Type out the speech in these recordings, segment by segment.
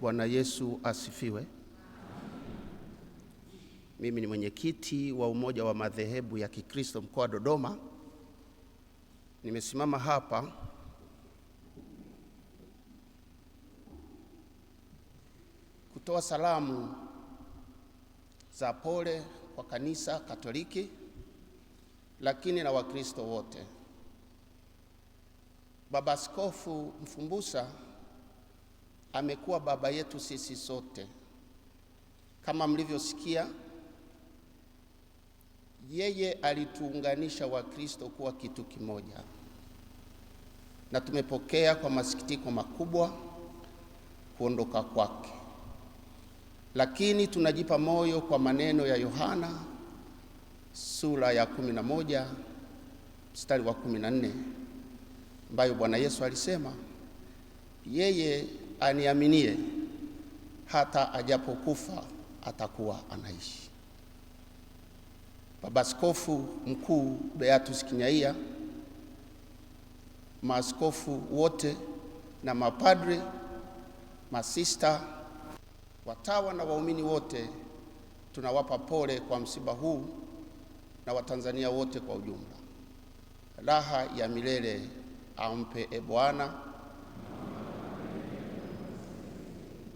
Bwana Yesu asifiwe. Mimi ni mwenyekiti wa Umoja wa Madhehebu ya Kikristo mkoa wa Dodoma. Nimesimama hapa kutoa salamu za pole kwa kanisa Katoliki, lakini na Wakristo wote. Baba Askofu Mfumbusa amekuwa baba yetu sisi sote. Kama mlivyosikia, yeye alituunganisha Wakristo kuwa kitu kimoja, na tumepokea kwa masikitiko makubwa kuondoka kwake. Lakini tunajipa moyo kwa maneno ya Yohana sura ya 11 mstari wa 14, ambayo Bwana Yesu alisema, yeye aniaminie hata ajapokufa atakuwa anaishi. Baba Askofu Mkuu Beatus Kinyaia, maaskofu wote na mapadre, masista, watawa na waumini wote, tunawapa pole kwa msiba huu, na Watanzania wote kwa ujumla. Raha ya milele ampe Bwana,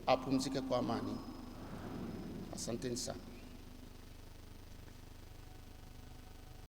apumzike kwa amani. Asanteni sana.